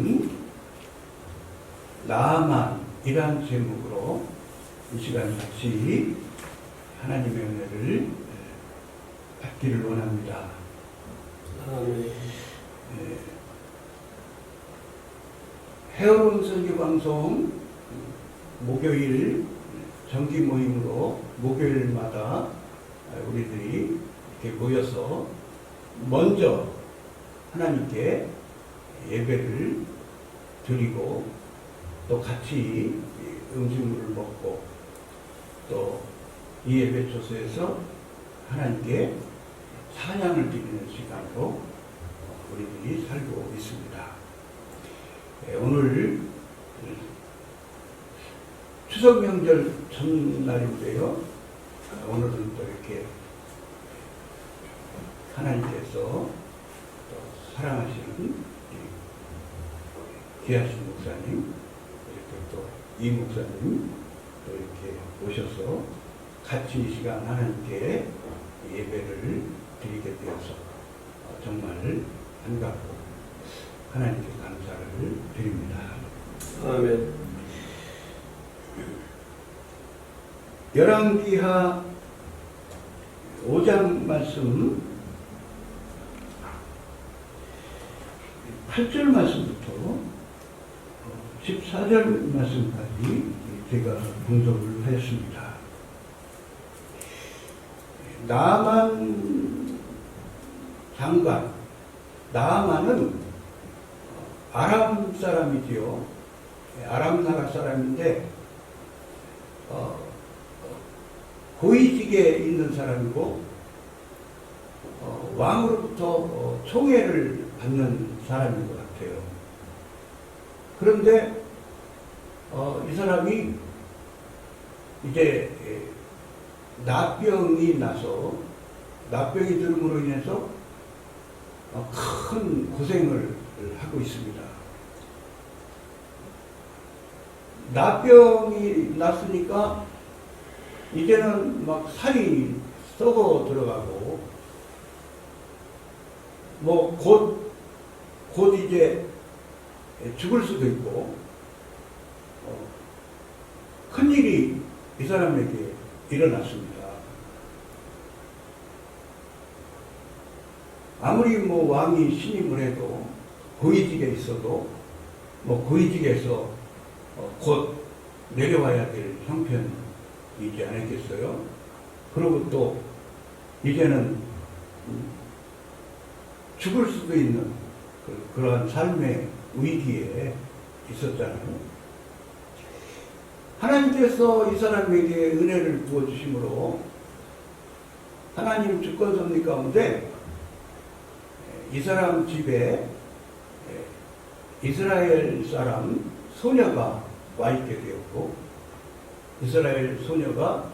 오늘은 나아만이란 제목으로 이 시간 같이 하나님의 은혜를 받기를 원합니다. 헤어론 선교방송 목요일 정기 모임으로 목요일마다 우리들이 이렇게 모여서 먼저 하나님께 예배를 드리고 또 같이 음식물을 먹고 또 이 예배 초소에서 하나님께 찬양을 드리는 시간으로 우리들이 살고 있습니다. 오늘 추석 명절 전날인데요. 오늘은 또 이렇게 하나님께서 또 사랑하시는 귀하신 목사님, 이렇게 또 이 목사님 또 이렇게 오셔서 같이 이 시간 하나님께 예배를 드리게 되어서 정말 반갑고 하나님께 감사를 드립니다. 아멘. 열왕기하 5장 말씀 8절 말씀부터 14절 말씀까지 제가 분석을 하였습니다. 나아만 장관, 나아만은 아람 사람이지요. 아람 나라 사람인데 고위직에 있는 사람이고 왕으로부터 총애를 받는 사람인 것 같아요. 그런데 이 사람이 이제 납병이 나서 납병이 들음으로 인해서 큰 고생을 하고 있습니다. 납병이 났으니까 이제는 막 살이 썩어 들어가고 뭐 곧 이제 죽을 수도 있고 큰일이 이 사람에게 일어났습니다. 아무리 뭐 왕이 신임을 해도 고위직에 있어도 뭐 고위직에서 곧 내려와야 될 형편이지 않겠어요? 그리고 또 이제는 죽을 수도 있는 그러한 삶의 위기에 있었잖아요. 하나님께서 이 사람에게 은혜를 부어주심으로 하나님 주권 섭리 가운데 이 사람 집에 이스라엘 사람 소녀가 와 있게 되었고 이스라엘 소녀가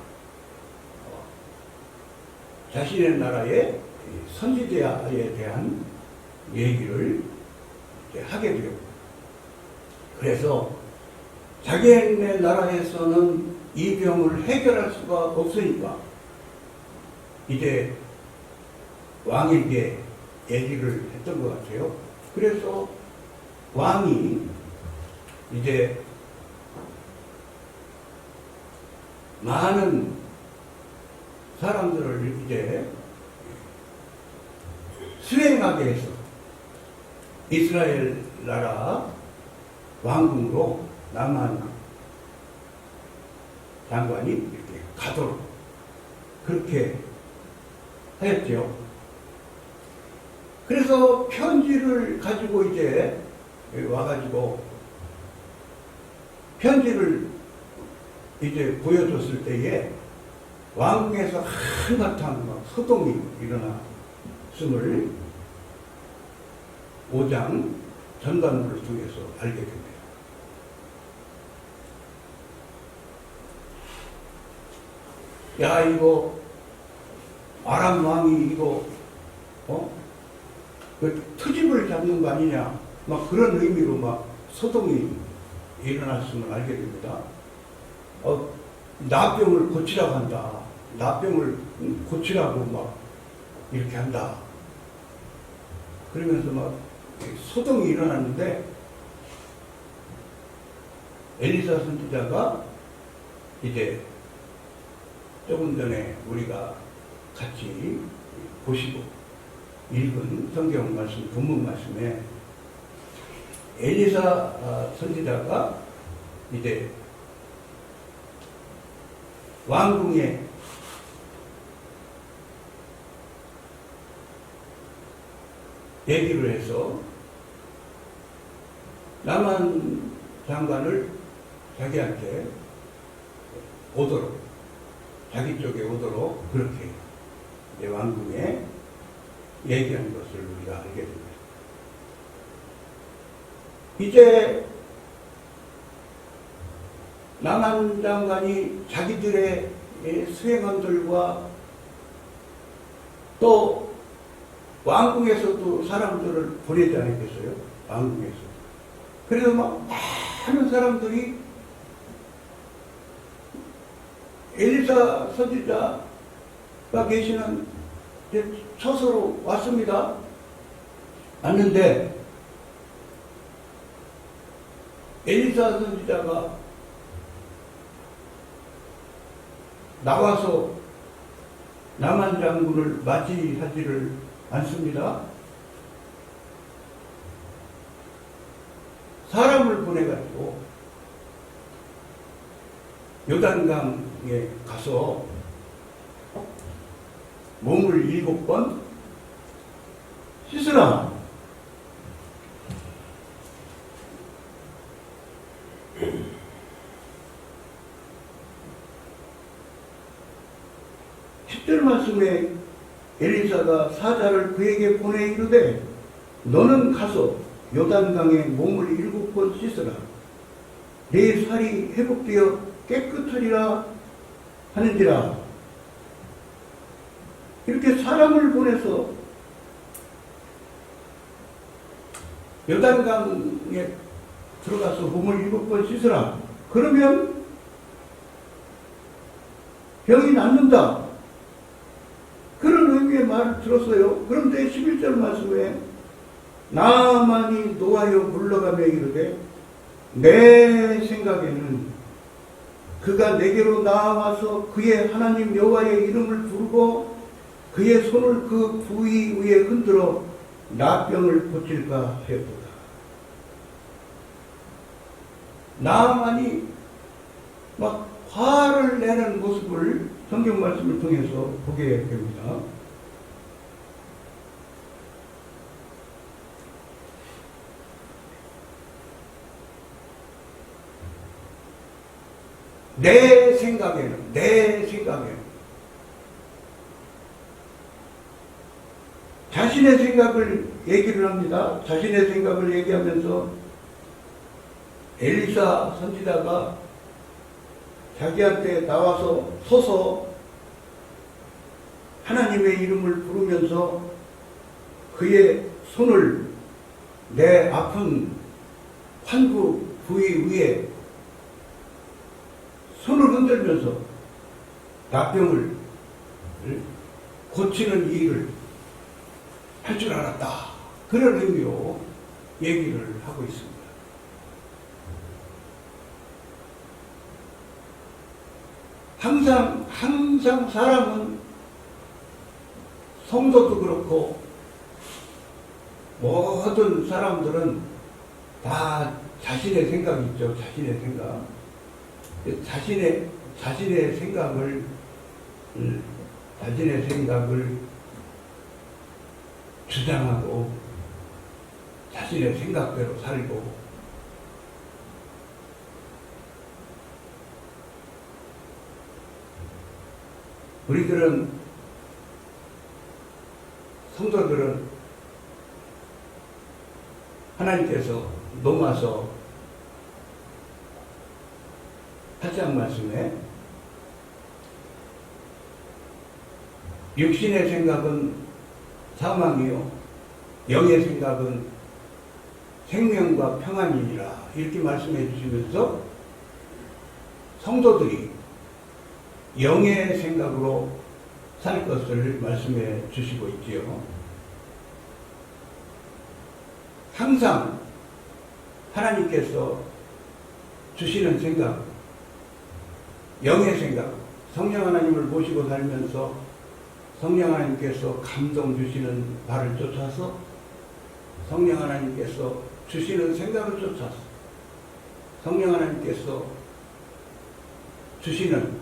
자신의 나라의 선지자에 대한 얘기를 하게 되었고 그래서 자기네 나라에서는 이 병을 해결할 수가 없으니까 이제 왕에게 얘기를 했던 것 같아요. 그래서 왕이 이제 많은 사람들을 이제 수행하게 해서 이스라엘 나라 왕궁으로 나만 장관이 이렇게 가도록 그렇게 하였죠. 그래서 편지를 가지고 이제 와가지고 편지를 이제 보여줬을 때에 왕궁에서 한바탕 막 소동이 일어났음을 5장 전반부를 통해서 알게 됩니다. 야, 이거 아람 왕이 이거 그 트집을 잡는 거 아니냐, 막 그런 의미로 막 소동이 일어났음을 알게 됩니다. 나병을 고치라고 한다. 나병을 고치라고 막 이렇게 한다. 그러면서 막 소동이 일어났는데 엘리사 선지자가 이제 조금 전에 우리가 같이 보시고 읽은 성경 말씀, 본문 말씀에 엘리사 선지자가 이제 왕궁에 얘기를 해서 나만 장관을 자기한테 오도록, 자기 쪽에 오도록 그렇게 이제 왕궁에 얘기한 것을 우리가 알게 됩니다. 이제 나만 장관이 자기들의 수행원들과 또 왕궁에서도 사람들을 보내지 않았겠어요? 왕궁에서. 그래서 막 많은 사람들이 엘리사 선지자가 계시는 처소로 왔습니다. 왔는데 엘리사 선지자가 나와서 나만 장군을 맞이하지를 않습니다. 사람을 보내가지고 요단강에 가서 몸을 7번 씻으라. 십절 말씀에 엘리사가 사자를 그에게 보내 이르되 너는 가서 요단강에 몸을 7번 씻으라. 내 살이 회복되어 깨끗하리라 하는지라. 이렇게 사람을 보내서 요단강에 들어가서 몸을 7번 씻으라. 그러면 병이 낫는다. 그런 의미의 말을 들었어요. 그런데 11절 말씀에 나만이 노하여 물러가며 이르되 내 생각에는 그가 내게로 나와서 그의 하나님 여호와의 이름을 부르고 그의 손을 그 부위 위에 흔들어 나병을 고칠까 하였도다. 나만이 막 화를 내는 모습을 성경 말씀을 통해서 보게 됩니다. 내 생각에는 자신의 생각을 얘기를 합니다. 자신의 생각을 얘기하면서 엘리사 선지자가 자기한테 나와서 서서 하나님의 이름을 부르면서 그의 손을 내 아픈 환구 부위 위에 손을 흔들면서 나병을 고치는 일을 할 줄 알았다. 그런 의미로 얘기를 하고 있습니다. 항상 사람은 성도도 그렇고 모든 사람들은 다 자신의 생각이 있죠. 자신의 생각. 자신의 생각을 주장하고 자신의 생각대로 살고 우리들은 성도들은 하나님께서 넘어서 8장 말씀에 육신의 생각은 사망이요 영의 생각은 생명과 평안이니라 이렇게 말씀해 주시면서 성도들이 영의 생각으로 살 것을 말씀해 주시고 있지요. 항상 하나님께서 주시는 생각, 영의 생각, 성령 하나님을 모시고 살면서 성령 하나님께서 감동 주시는 바를 쫓아서 성령 하나님께서 주시는 생각을 쫓아서 성령 하나님께서 주시는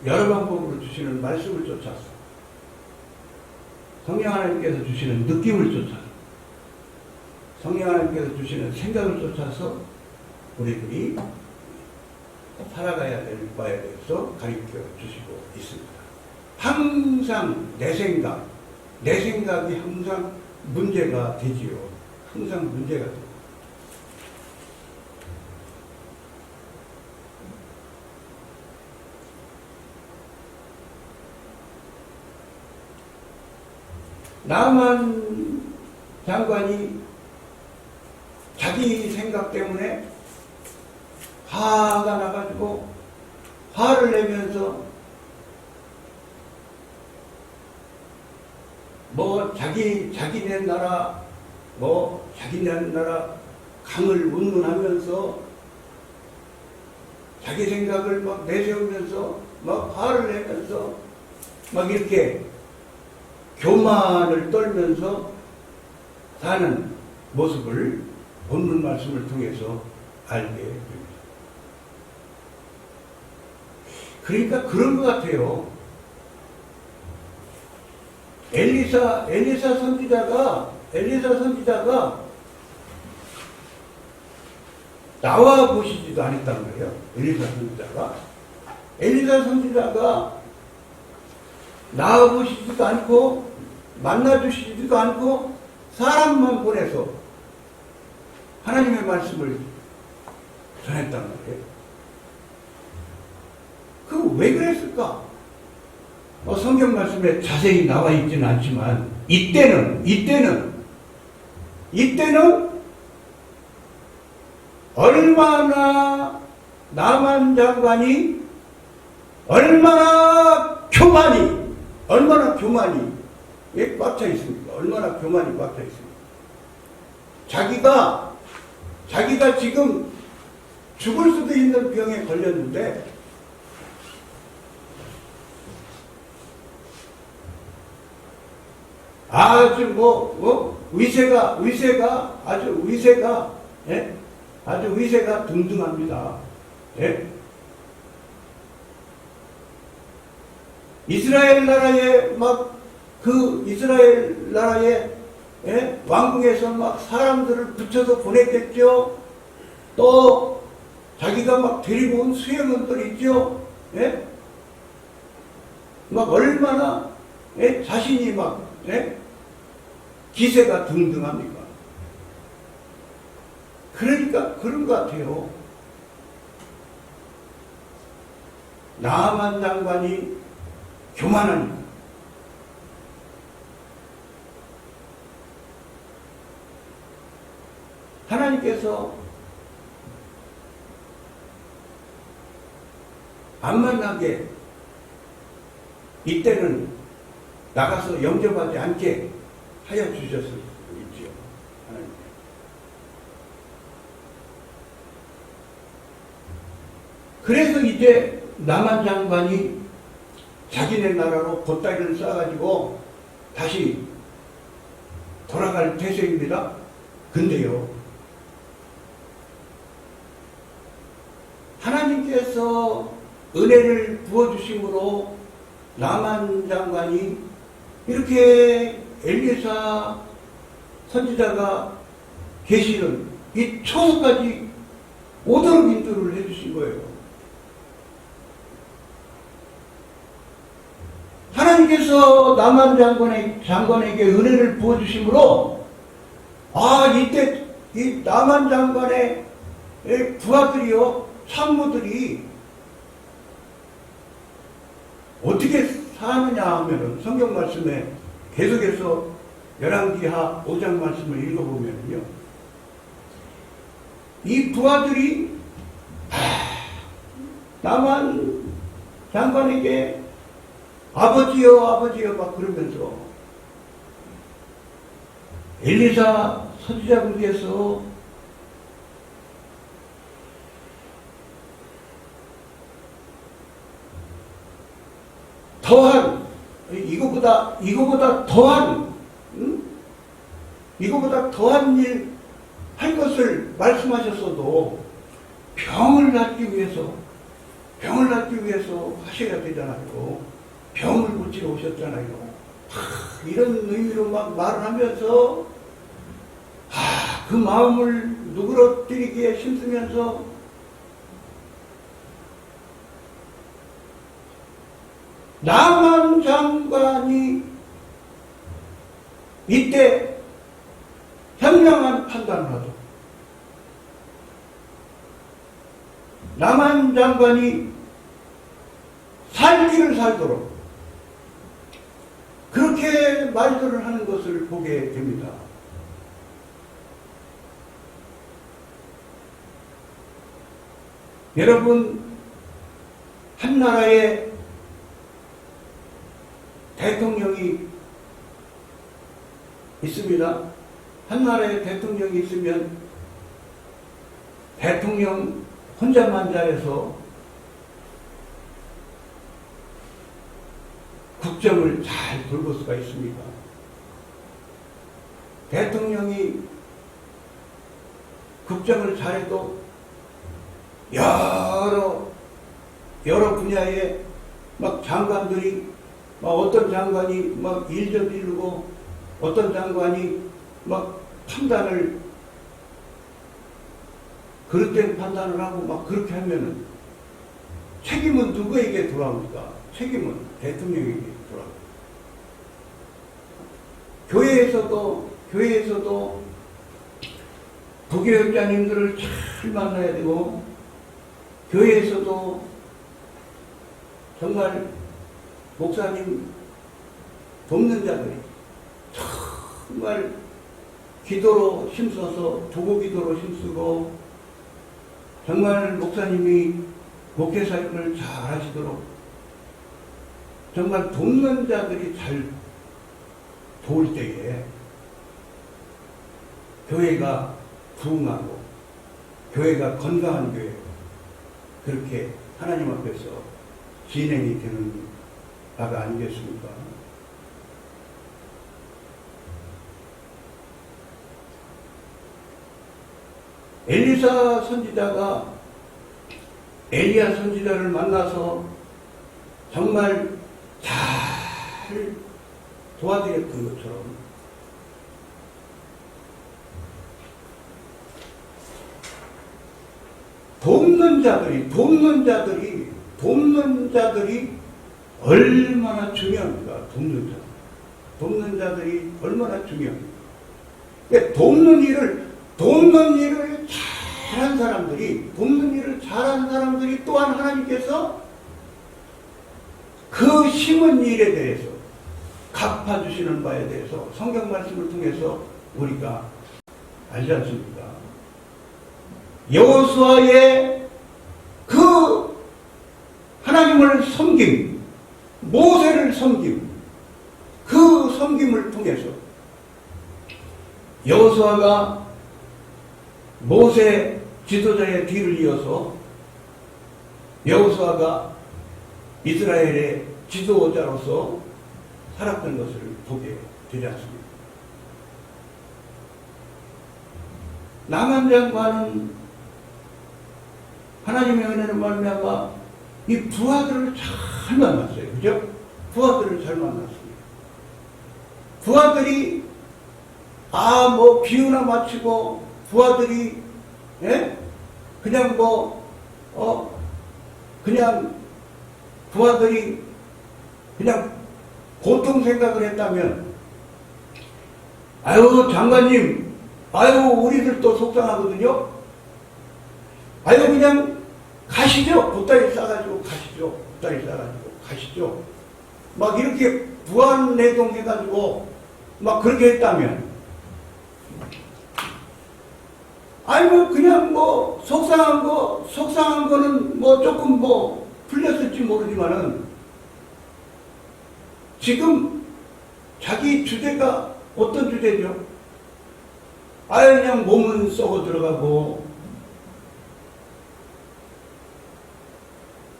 여러 방법으로 주시는 말씀을 쫓아서 성령 하나님께서 주시는 느낌을 쫓아서 성령 하나님께서 주시는 생각을 쫓아서 우리들이 살아가야 될 바에 대해서 가르쳐 주시고 있습니다. 항상 내 생각이 항상 문제가 되지요. 항상 문제가 돼요. 나만 장관이 자기 생각 때문에 화가 나가지고 화를 내면서 자기네 나라 강을 운운하면서 자기 생각을 막 내세우면서 막 화를 내면서 막 이렇게 교만을 떨면서 사는 모습을 본문 말씀을 통해서 알게 됩니다. 그러니까 그런 것 같아요. 엘리사 선지자가 나와 보시지도 않았단 말이에요. 엘리사 선지자가 나와 보시지도 않고 만나 주시지도 않고 사람만 보내서 하나님의 말씀을 전했단 말이에요. 왜 그랬을까? 성경 말씀에 자세히 나와 있지는 않지만 이때는 얼마나 나만 장관이 얼마나 교만이 꽉차 있습니까? 얼마나 교만이 꽉차 있습니까? 자기가 지금 죽을 수도 있는 병에 걸렸는데 아주 위세가 아주 위세가 등등합니다. 예? 이스라엘 나라의 예? 왕궁에서 막 사람들을 붙여서 보냈겠죠. 또 자기가 막 데리고 온 수행원들 있죠. 예? 막 얼마나 예? 자신이 막 예? 기세가 등등합니까? 그러니까 그런 것 같아요. 나만 장관이 교만하니까. 하나님께서 안 만나게 이때는 나가서 영접하지 않게 하여 주셨을 수 있죠. 하나님. 그래서 이제 남한 장관이 자기네 나라로 보따리를 싸가지고 다시 돌아갈 태세입니다. 근데요, 하나님께서 은혜를 부어주심으로 나만 장관이 이렇게 엘리사 선지자가 계시는 이 초소까지 오도록 인도를 해주신 거예요. 하나님께서 나만 장관에게 은혜를 부어주심으로 이때 이 나만 장관의 부하들이요, 참모들이 어떻게 사느냐 하면은 성경 말씀에 계속해서 열왕기하 5장 말씀을 읽어보면요, 이 부하들이 나만 장관에게 아버지여 막 그러면서 엘리사 선지자분께서 더한, 이거보다 더한, 응? 이거보다 더한 일 할 것을 말씀하셨어도 병을 낫기 위해서 하셔야 되잖아요. 병을 고치러 오셨잖아요. 이런 의미로 막 말을 하면서, 그 마음을 누그러뜨리기에 힘쓰면서, 남한 장관이 이때 현명한 판단을 하죠. 남한 장관이 살기를 살도록 그렇게 말들을 하는 것을 보게 됩니다. 여러분, 한 나라의 대통령이 있습니다. 한 나라의 대통령이 있으면 대통령 혼자만 잘해서 국정을 잘 돌볼 수가 있습니다. 대통령이 국정을 잘해도 여러 분야에 막 장관들이 막 어떤 장관이 막 일 좀 이루고 어떤 장관이 막 판단을 그릇된 판단을 하고 막 그렇게 하면은 책임은 누구에게 돌아옵니까? 책임은 대통령에게 돌아옵니다. 교회에서도 부교육자님들을 잘 만나야 되고, 교회에서도 정말 목사님 돕는 자들이 정말 기도로 힘써서 도구 기도로 힘쓰고, 정말 목사님이 목회 사역을 잘 하시도록 정말 돕는 자들이 잘 도울 때에 교회가 부흥하고 교회가 건강한 교회, 그렇게 하나님 앞에서 진행이 되는 바가 아니겠습니까? 엘리사 선지자가 엘리야 선지자를 만나서 정말 잘 도와드렸던 것처럼 돕는 자들이 얼마나 중요합니까? 돕는 자들이 얼마나 중요합니까? 돕는 일을 잘한 사람들이 또한 하나님께서 그 심은 일에 대해서 갚아주시는 바에 대해서 성경 말씀을 통해서 우리가 알지 않습니까? 여호수아의 그 하나님을 섬김, 모세를 섬김, 그 섬김을 통해서 여호수아가 모세 지도자의 뒤를 이어서 여호수아가 이스라엘의 지도자로서 살았던 것을 보게 되지 않습니까? 남한 장관은 하나님의 은혜로 말미암아 이 부하들을 잘 만났어요. 그죠? 부하들을 잘 만났습니다. 부하들이 비유나 마치고 부하들이 그냥 부하들이 그냥 보통 생각을 했다면, 장관님, 우리들도 속상하거든요. 그냥 가시죠. 보따리 싸가지고 가시죠. 막 이렇게 부안내동 해가지고 막 그렇게 했다면, 그냥 속상한 거는 조금 풀렸을지 모르지만은, 지금 자기 주제가 어떤 주제죠? 그냥 몸은 썩어 들어가고,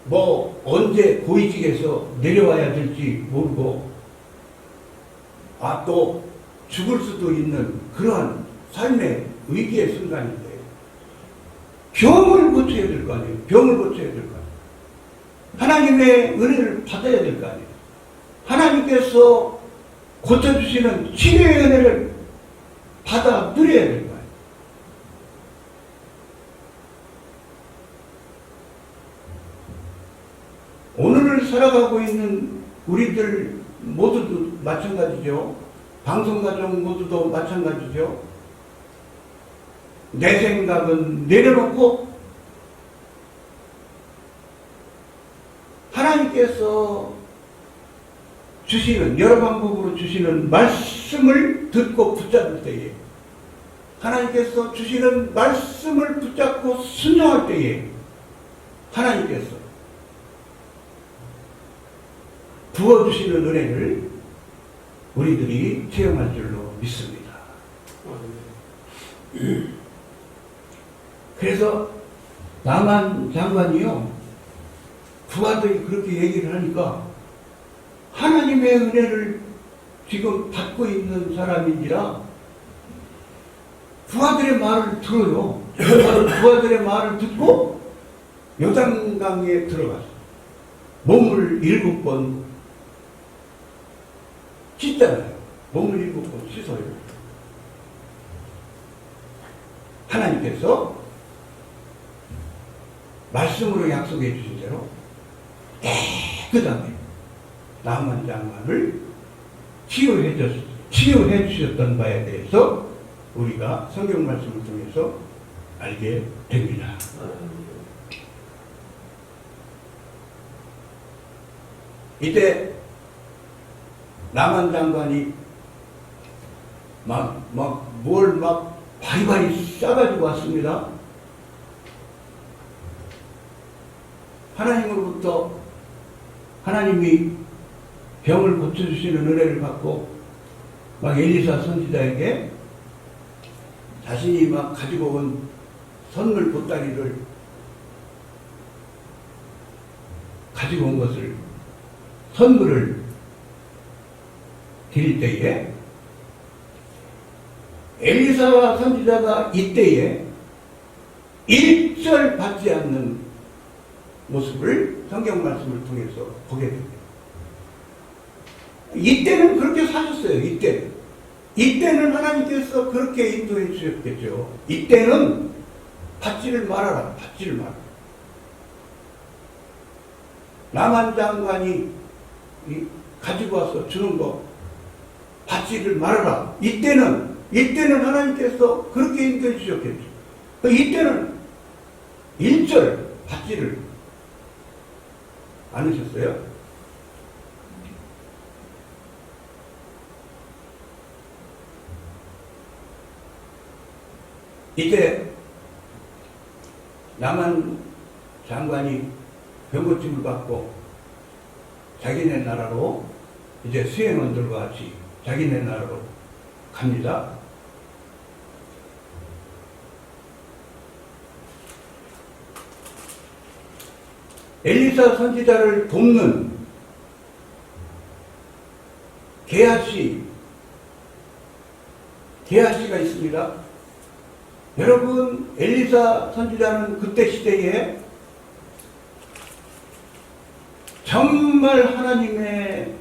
뭐 언제 고위직에서 내려와야 될지 모르고 또 죽을 수도 있는 그러한 삶의 위기의 순간인데 병을 고쳐야 될 거 아니에요. 병을 고쳐야 될 거 아니에요. 하나님의 은혜를 받아야 될 거 아니에요. 하나님께서 고쳐주시는 치료의 은혜를 받아 누려야 될 거 아니에요. 오늘을 살아가고 있는 우리들 모두도 마찬가지죠. 방송가족 모두도 마찬가지죠. 내 생각은 내려놓고 하나님께서 주시는 여러 방법으로 주시는 말씀을 듣고 붙잡을 때에 하나님께서 주시는 말씀을 붙잡고 순종할 때에 하나님께서 부어주시는 은혜를 우리들이 체험할 줄로 믿습니다. 그래서 나만 장관이요, 부하들이 그렇게 얘기를 하니까 하나님의 은혜를 지금 받고 있는 사람인지라 부하들의 말을 들어요. 부하들의 말을 듣고 요단강에 들어가서 몸을 7번 씻잖아요. 몸을 7번 씻어요. 하나님께서 말씀으로 약속해 주신 대로 깨끗하게 나만 장관을 치유해 주셨던 바에 대해서 우리가 성경 말씀을 통해서 알게 됩니다. 이때 나만 장관이 뭘 바리바리 싸가지고 왔습니다. 하나님으로부터 하나님이 병을 고쳐주시는 은혜를 받고 엘리사 선지자에게 자신이 가지고 온 선물 보따리를 가지고 온 것을 선물을 드릴 때에 엘리사와 선지자가 이때에 일절 받지 않는 모습을 성경 말씀을 통해서 보게 됩니다. 이때는 그렇게 사셨어요. 이때는 하나님께서 그렇게 인도해 주셨겠죠. 이때는 받지를 말아라. 받지를 말아라. 나만 장관이 가지고 와서 주는 거 받지를 말아라. 이때는 하나님께서 그렇게 인도해 주셨겠죠. 이때는 일절 받지를 않으셨어요? 이때 나만 장관이 병고침을 받고 자기네 나라로 이제 수행원들과 같이 자기네 나라로 갑니다. 엘리사 선지자를 돕는 게하시가 있습니다. 여러분, 엘리사 선지자는 그때 시대에 정말 하나님의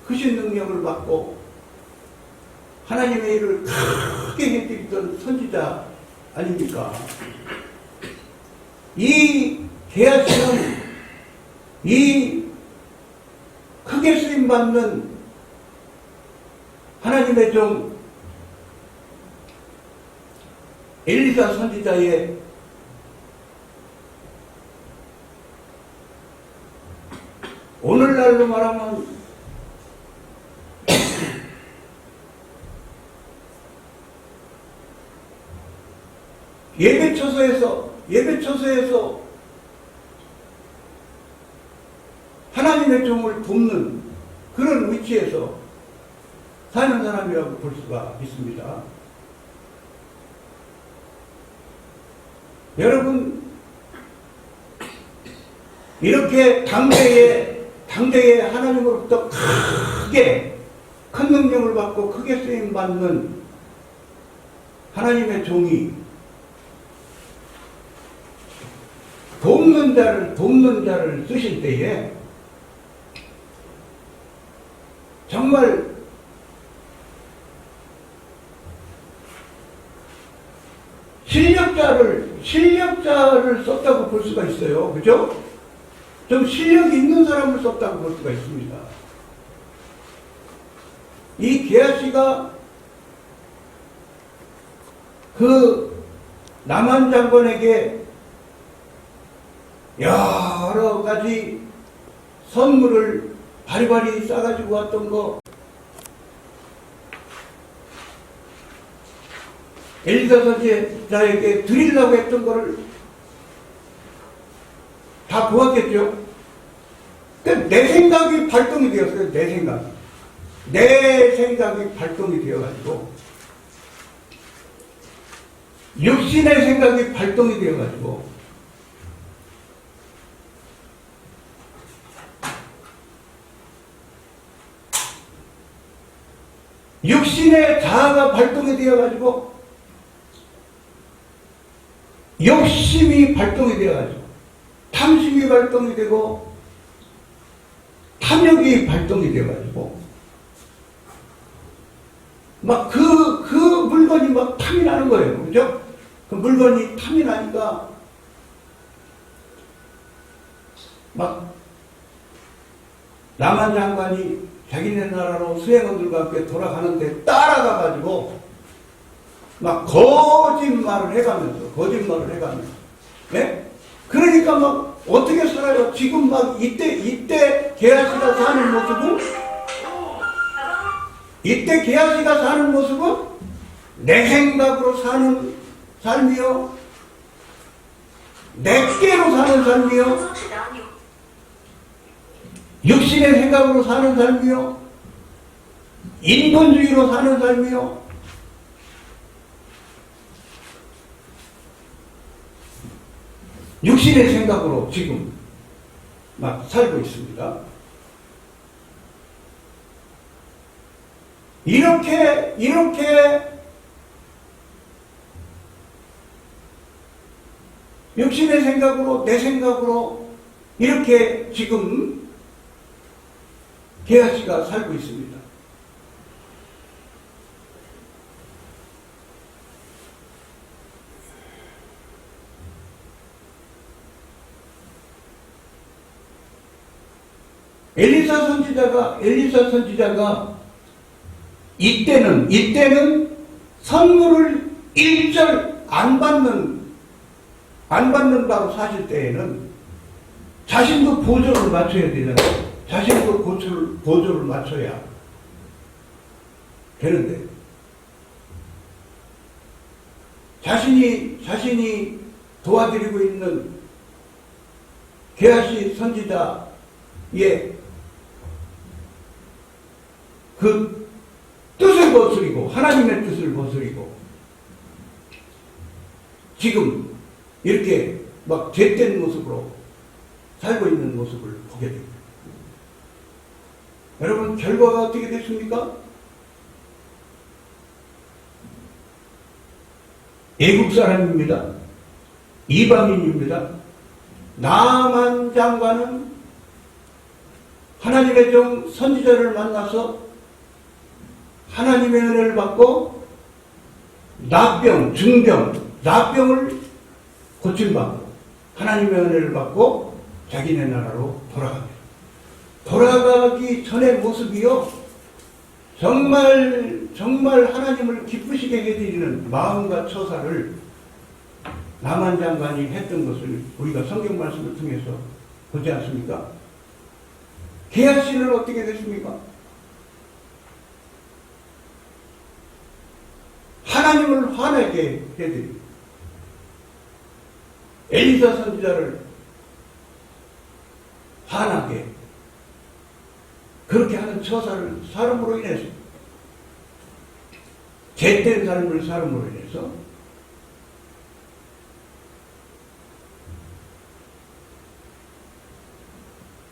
크신 능력을 받고 하나님의 일을 크게 해드리던 선지자 아닙니까? 이 게하시는 이 크게 쓰임받는 하나님의 종 엘리사 선지자의 오늘날로 말하면 예배처소에서 하나님의 종을 돕는 그런 위치에서 사는 사람이라고 볼 수가 있습니다. 여러분, 이렇게 당대에 하나님으로부터 크게 큰 능력을 받고 크게 쓰임 받는 하나님의 종이 돕는 자를 쓰실 때에 정말 실력자를 썼다고 볼 수가 있어요. 그죠? 좀 실력이 있는 사람을 썼다고 볼 수가 있습니다. 이 게하시가 그 남한 장관에게 여러 가지 선물을 바리바리 싸가지고 왔던 거, 엘리사 선지자에게 드리려고 했던 거를 다 보았겠죠? 내 생각이 발동이 되었어요. 내 생각이 발동이 되어가지고, 육신의 생각이 발동이 되어가지고, 육신의 자아가 발동이 되어가지고, 욕심이 발동이 되어가지고, 탐심이 발동이 되고, 탐욕이 발동이 되어가지고, 막 그 물건이 막 탐이 나는 거예요. 그죠? 그 물건이 탐이 나니까, 막, 남한 장관이 자기네 나라로 수행원들과 함께 돌아가는데 따라가가지고, 막 거짓말을 해가면서, 네? 그러니까 막 어떻게 살아요? 지금 막 이때 게하시가 사는 모습은 내 생각으로 사는 삶이요, 내께로 사는 삶이요, 육신의 생각으로 사는 삶이요, 인본주의로 사는 삶이요, 육신의 생각으로 지금 막 살고 있습니다. 이렇게 육신의 생각으로, 내 생각으로 이렇게 지금 게하시가 살고 있습니다. 엘리사 선지자가 이때는 선물을 일절 안 받는다고 사실 때에는 자신도 보조를 맞춰야 되잖아요. 자신도 보조를 맞춰야 되는데, 자신이 도와드리고 있는 게하시 선지자의 그 뜻을 거스리고, 하나님의 뜻을 거스리고, 지금 이렇게 막 죄된 모습으로 살고 있는 모습을 보게 됩니다. 여러분, 결과가 어떻게 됐습니까? 애국 사람입니다. 이방인입니다. 남한 장관은 하나님의 종 선지자를 만나서 하나님의 은혜를 받고 납병을 고침받고 하나님의 은혜를 받고 자기네 나라로 돌아갑니다. 돌아가기 전의 모습이요, 정말 하나님을 기쁘시게 해드리는 마음과 처사를 남한 장관이 했던 것을 우리가 성경 말씀을 통해서 보지 않습니까? 게하시는 어떻게 됐습니까? 하나님을 화나게 해드립니다. 엘리사 선지자를 화나게, 그렇게 하는 처사를 사람으로 인해서, 죄된 삶을 사람으로 인해서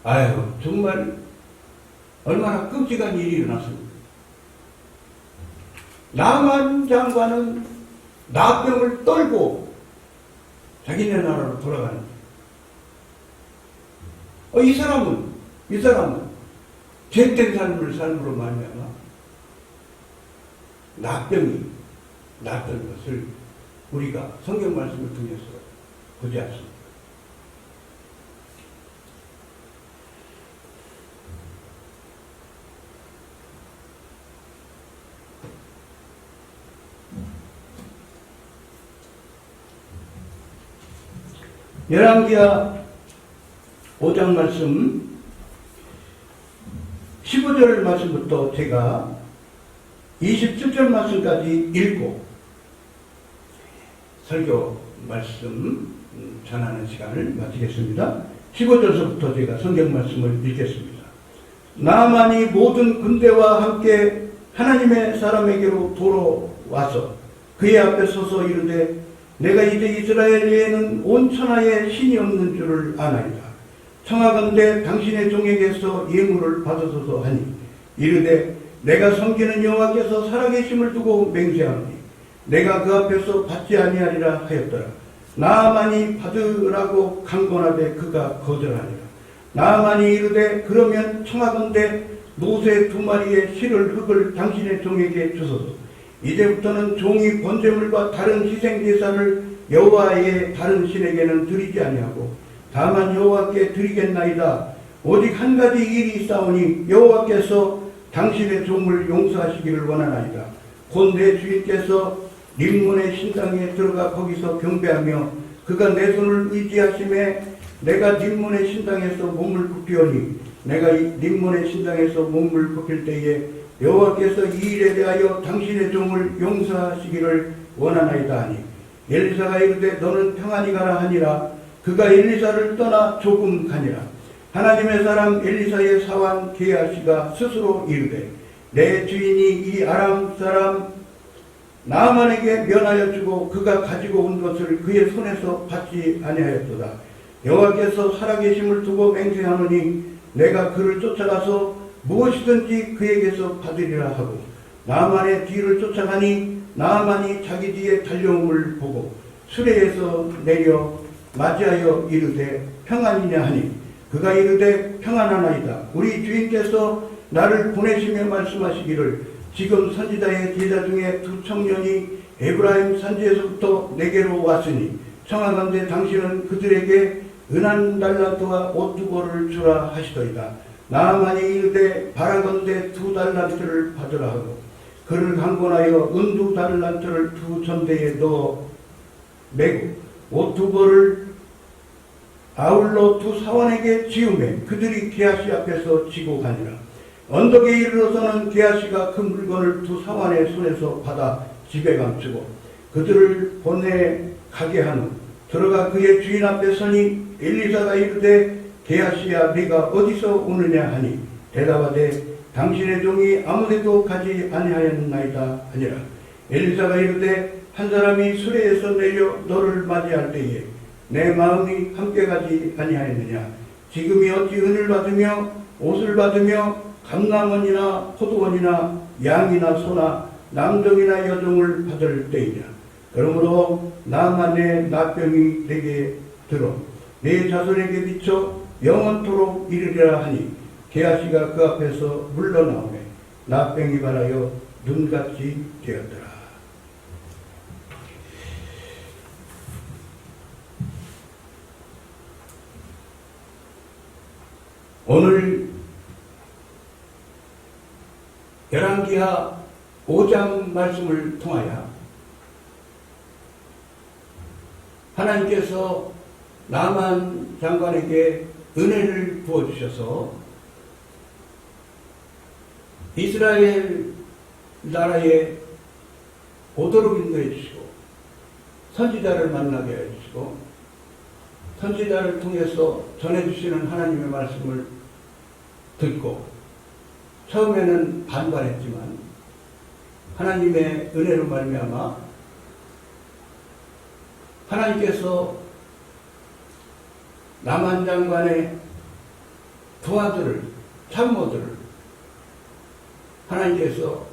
아유, 정말 얼마나 끔찍한 일이 일어났습니다. 나만 장관은 나병을 떨고 자기네 나라로 돌아가는. 이 사람은 죄된 삶을 삶으로 말미암아 나병이 났던 것을 우리가 성경 말씀을 통해서 보지 않습니다. 열왕기하 5장 말씀 15절 말씀부터 제가 27절 말씀까지 읽고 설교 말씀 전하는 시간을 마치겠습니다. 15절서부터 제가 성경 말씀을 읽겠습니다. 나만이 모든 군대와 함께 하나님의 사람에게로 돌아와서 그의 앞에 서서 이르되 내가 이제 이스라엘에는 온 천하에 신이 없는 줄을 아나이다. 청하건대 당신의 종에게서 예물을 받으소서 하니 이르되 내가 섬기는 여호와께서 살아계심을 두고 맹세하노니 내가 그 앞에서 받지 아니하리라 하였더라. 나아만이 받으라고 강권하되 그가 거절하니라. 나아만이 이르되 그러면 청하건대 노새 2마리의 실을 흙을 당신의 종에게 주소서. 이제부터는 종이 번제물과 다른 희생제사를 여호와의 다른 신에게는 드리지 아니하고 다만 여호와께 드리겠나이다. 오직 한 가지 일이 있사오니 여호와께서 당신의 종을 용서하시기를 원하나이다. 곧 내 주인께서 림몬의 신당에 들어가 거기서 경배하며 그가 내 손을 의지하심에 내가 림몬의 신당에서 몸을 굽히오니 내가 림몬의 신당에서 몸을 굽힐 때에 여호와께서 이 일에 대하여 당신의 종을 용서하시기를 원하나이다 하니 엘리사가 이르되 너는 평안히 가라 하니라. 그가 엘리사를 떠나 조금 가니라. 하나님의 사람 엘리사의 사환 게하시가 스스로 이르되 내 주인이 이 아람 사람 나아만에게 면하여 주고 그가 가지고 온 것을 그의 손에서 받지 아니하였도다. 여호와께서 살아계심을 두고 맹세하노니 내가 그를 쫓아가서 무엇이든지 그에게서 받으리라 하고 나아만의 뒤를 쫓아가니 나아만이 자기 뒤에 달려옴을 보고 수레에서 내려 맞이하여 이르되 평안이냐 하니 그가 이르되 평안하나이다. 우리 주인께서 나를 보내시며 말씀하시기를 지금 선지자의 제자 중에 2 청년이 에브라임 산지에서부터 내게로 왔으니 청하건대 당신은 그들에게 은한 달란트와 옷 2벌을 주라 하시더이다. 나아만이 이르되 바라건대 2 달란트를 받으라 하고 그를 강권하여 은 2 달란트를 2 전대에 넣어 매고 옷 2벌을 아울러 2 사원에게 지우매 그들이 게하시 앞에서 지고 가니라. 언덕에 이르러서는 게하시가 그 물건을 2 사원의 손에서 받아 집에 감추고 그들을 보내 가게 한 후 들어가 그의 주인 앞에 서니 엘리사가 이르되 게하시야 네가 어디서 오느냐 하니 대답하되 당신의 종이 아무데도 가지 아니하였나이다 하니라. 엘리사가 이르되 한 사람이 수레에서 내려 너를 맞이할 때에 내 마음이 함께 가지 아니하였느냐. 지금이 어찌 은을 받으며 옷을 받으며 감남원이나 포도원이나 양이나 소나 남종이나 여종을 받을 때이냐. 그러므로 나만의 나병이 내게 들어 내 자손에게 비쳐 영원토록 이르리라 하니 게하시가 그 앞에서 물러나오매 나병이 발하여 눈같이 되었더라. 오늘 열왕기하 5장 말씀을 통하여 하나님께서 나만 장관에게 은혜를 부어주셔서 이스라엘 나라에 오도록 인도해 주시고 선지자를 만나게 해 주시고 선지자를 통해서 전해주시는 하나님의 말씀을 듣고 처음에는 반발했지만 하나님의 은혜로 말미암아 하나님께서 나만 장관의 부하들을, 참모들을 하나님께서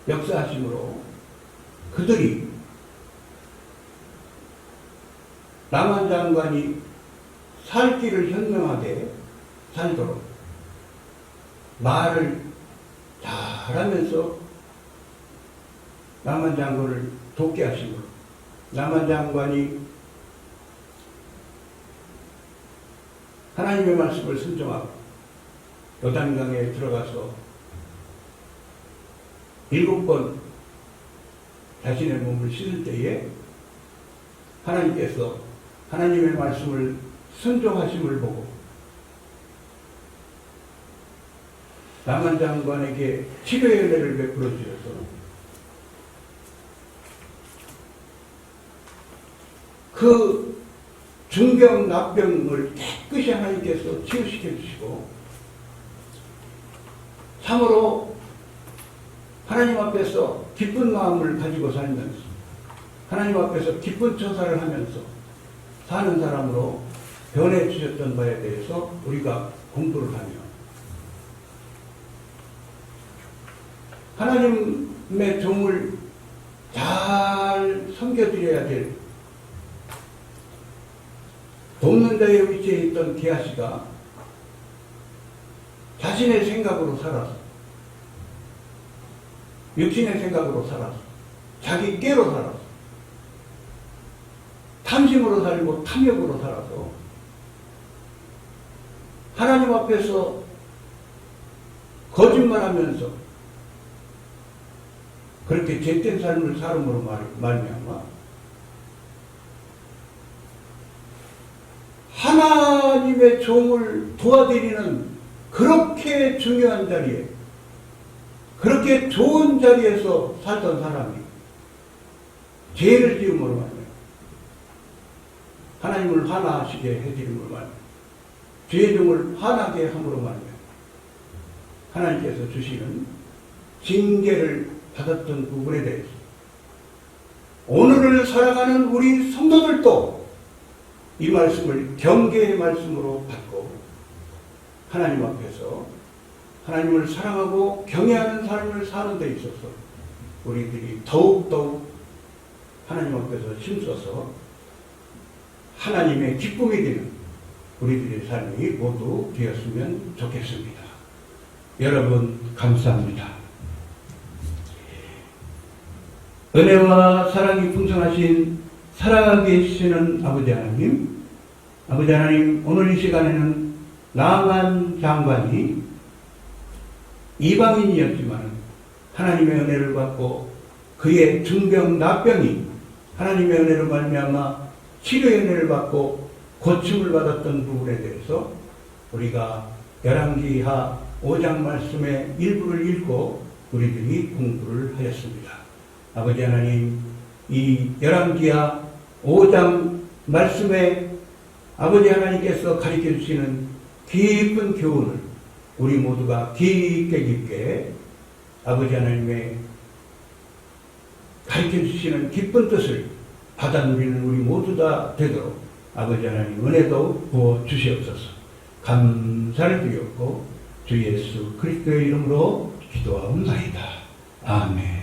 역사하심으로 그들이 남한 장관이 살 길을 현명하게 살도록 말을 잘하면서 남한 장관을 돕게 하심으로 남한 장관이 하나님의 말씀을 순종하고 요단강에 들어가서 7번 자신의 몸을 씻을 때에 하나님께서 하나님의 말씀을 순종하심을 보고 남한 장관에게 치료의 은혜를 베풀어 주셔서 그 중병, 납병을 깨끗이 하나님께서 치유시켜 주시고 참으로 하나님 앞에서 기쁜 마음을 가지고 살면서 하나님 앞에서 기쁜 처사를 하면서 사는 사람으로 변해 주셨던 바에 대해서 우리가 공부를 하며 하나님의 종을 잘 섬겨드려야 될 돕는 자에 위치해 있던 게하시가 자신의 생각으로 살아서 육신의 생각으로 살아서 자기 깨로 살아서 탐심으로 살고 탐욕으로 살아서 하나님 앞에서 거짓말하면서 그렇게 죄된 삶을 살음으로 말미암아 하나님의 종을 도와드리는 그렇게 중요한 자리에 그렇게 좋은 자리에서 살던 사람이 죄를 지음으로 말이에요. 하나님을 화나시게 해드림으로 말이에요. 죄의 종을 화나게 함으로 말이에요. 하나님께서 주시는 징계를 받았던 부분에 대해서 오늘을 살아가는 우리 성도들도 이 말씀을 경계의 말씀으로 받고 하나님 앞에서 하나님을 사랑하고 경외하는 삶을 사는 데 있어서 우리들이 더욱더욱 하나님 앞에서 힘써서 하나님의 기쁨이 되는 우리들의 삶이 모두 되었으면 좋겠습니다. 여러분 감사합니다. 은혜와 사랑이 풍성하신 살아계시는 아버지 하나님 오늘 이 시간에는 남한 장관이 이방인이었지만 하나님의 은혜를 받고 그의 중병 납병이 하나님의 은혜로 말미암아 치료의 은혜를 받고 고침을 받았던 부분에 대해서 우리가 열왕기하 5장 말씀의 일부를 읽고 우리들이 공부를 하였습니다. 아버지 하나님, 이 열왕기하 5장 말씀에 아버지 하나님께서 가르쳐 주시는 깊은 교훈을 우리 모두가 깊게 아버지 하나님의 가르쳐 주시는 기쁜 뜻을 받아 누리는 우리 모두 다 되도록 아버지 하나님 은혜도 부어 주시옵소서. 감사를 드렸고 주 예수 그리스도의 이름으로 기도하옵나이다. 아멘.